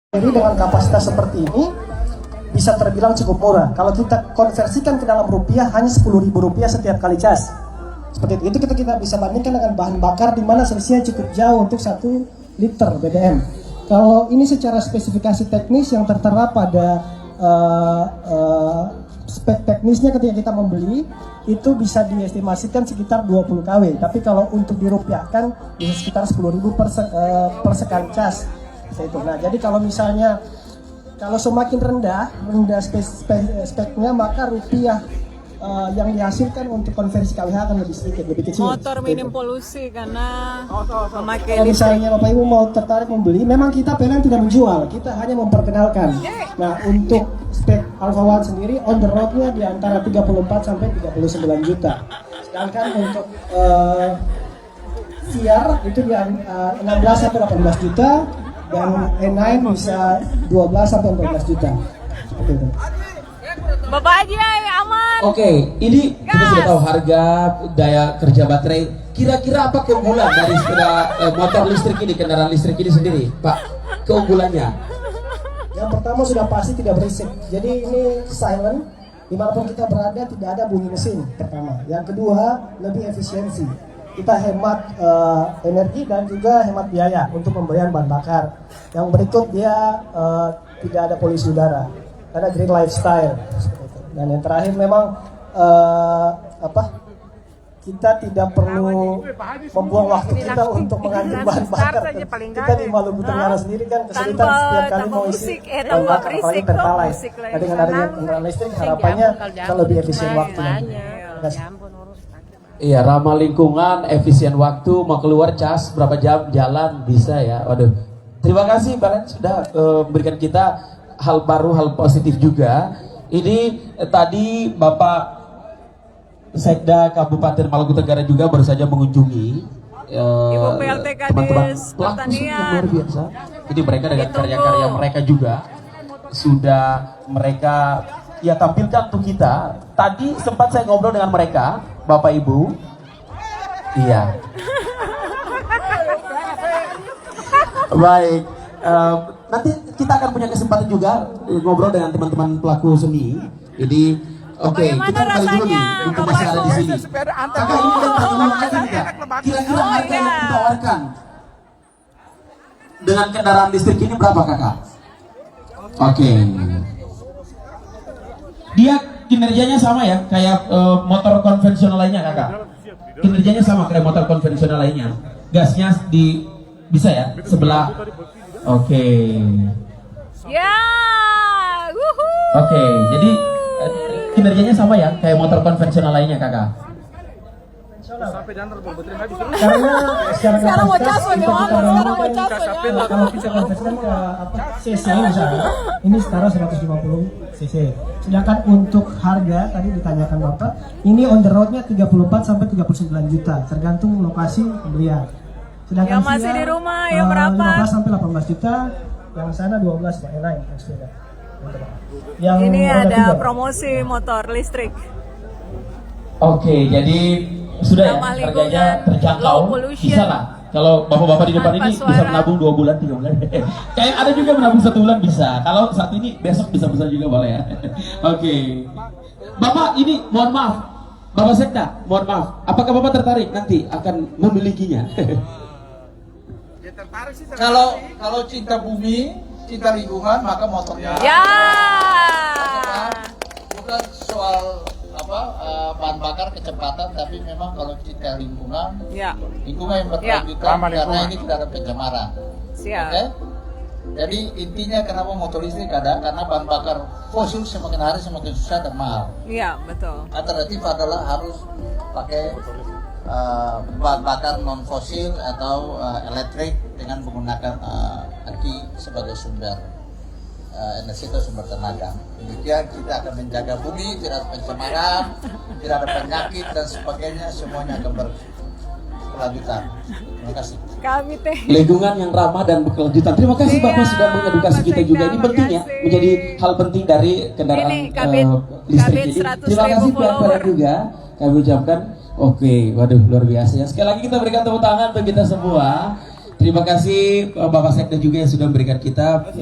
Jadi dengan kapasitas seperti ini bisa terbilang cukup murah. Kalau kita konversikan ke dalam rupiah hanya Rp10.000 setiap kali cas. Seperti itu kita bisa bandingkan dengan bahan bakar di mana selisihnya cukup jauh untuk 1 liter BBM. Kalau ini secara spesifikasi teknis yang tertera pada spek teknisnya ketika kita membeli itu bisa diestimasikan sekitar 20 kW. Tapi kalau untuk dirupiahkan bisa sekitar 10.000 per sekali cas. Itu. Nah, jadi kalau misalnya semakin rendah speknya, maka rupiah yang dihasilkan untuk konversi KWH akan lebih sedikit, lebih kecil. Motor minim polusi karena memakai kalau misalnya Bapak Ibu mau tertarik membeli, memang kita PLN tidak menjual, kita hanya memperkenalkan. Nah, untuk spek Alfa One sendiri on the road-nya di antara 34 sampai 39 juta. Sedangkan untuk CR itu di 16 sampai 18 juta. Dan E9 bisa 12 sampai 14 juta. Seperti itu. Bapak aja aman. Oke, ini kita sudah tahu harga daya kerja baterai. Kira-kira apa keunggulan dari sepeda motor listrik ini, kendaraan listrik ini sendiri, Pak? Keunggulannya? Yang pertama sudah pasti tidak berisik. Jadi ini silent, dimanapun kita berada tidak ada bunyi mesin. Pertama. Yang kedua lebih efisiensi. Kita hemat energi dan juga hemat biaya untuk pembelian bahan bakar. Yang berikut dia tidak ada polusi udara, ada green lifestyle. Dan yang terakhir memang kita tidak perlu membuang waktu kita untuk mengantri bahan bakar. Kita di Maluku Tenggara sendiri kan kesulitan setiap kali mau isi bahan bakar, apalagi pertalite. Nah, dengan adanya kendaraan listrik harapannya kita lebih efisien waktunya. Iya, ramah lingkungan, efisien waktu, mau keluar cas berapa jam jalan bisa ya. Waduh, terima kasih Balen sudah memberikan kita hal baru, hal positif juga. Ini tadi Bapak Sekda Kabupaten Maluku Tenggara juga baru saja mengunjungi Ibu PLT teman-teman Kadis pelaku seni yang Pertanian. luar biasa. Ini mereka dengan karya-karya mereka juga sudah mereka ya tampilkan untuk kita. Tadi sempat saya ngobrol dengan mereka, Bapak Ibu. Iya. Baik. Nanti kita akan punya kesempatan juga ngobrol dengan teman-teman pelaku seni. Jadi, oke, kita kembali dulu nih, untuk masih ada di sini. Kakak ini udah tanya aja enggak? Kira-kira harga yang ditawarkan dengan kendaraan listrik ini berapa, Kakak? Oke. Dia kinerjanya sama ya kayak motor konvensional lainnya, Kakak. Kinerjanya sama kayak motor konvensional lainnya. Gasnya bisa ya sebelah. Oke. Ya. Oke, jadi kinerjanya sama ya kayak motor konvensional lainnya, Kakak. Karena Sekarang mau cas bagaimana? Sekarang mau cas kalau kita konversikan ke cc misalnya, ini setara 150 cc. Sedangkan untuk harga tadi ditanyakan Bapak, ini on the road-nya 34 sampai 39 juta, tergantung lokasi pembelian. Sedangkan yang masih di rumah yang berapa? 15 sampai 18 juta, yang sana 12 Pak Elai yang sepeda. Yang ini ada 3. promosi motor listrik. Oke, jadi sudah ya Ramah harganya lingkungan, terjangkau, low pollution. bisa lah. Kalau bapak-bapak di depan ini Tanpa bisa suara. menabung 2 bulan, 3 bulan. Kayak ada juga menabung 1 bulan bisa. Kalau saat ini besok bisa juga boleh ya. Oke. Bapak ini mohon maaf, Bapak Sekda, mohon maaf. Apakah Bapak tertarik nanti akan memilikinya? Kalau cinta bumi, cinta lingkungan, maka motornya. Ya. Bukan soal bahan bakar kecepatan, tapi memang kalau cinta lingkungan, Ya. lingkungan yang berkelanjutan, karena ini tidak ada pencemaran. Siap. Oke? Jadi intinya kenapa motor listrik ada, karena bahan bakar fosil semakin hari semakin susah dan mahal. Iya, betul. Alternatif adalah harus pakai bahan bakar non fosil atau elektrik dengan menggunakan aki sebagai sumber energi atau sumber tenaga. Demikian kita akan menjaga bumi, tidak ada pencemaran, tidak ada penyakit dan sebagainya, semuanya akan berkelanjutan. Terima kasih. Kami teh. Lingkungan yang ramah dan berkelanjutan. Terima kasih Bapak Iya, sudah mengedukasi Bapak kita juga. Sekda, Ini penting ya, makasih. menjadi hal penting dari kendaraan Ini kabin listrik ini. 100.000 Terima kasih follower. Bapak juga. Kami ucapkan, oke, waduh luar biasa ya. Sekali lagi kita berikan tepuk tangan untuk kita semua. Terima kasih Bapak Sekda juga yang sudah memberikan kita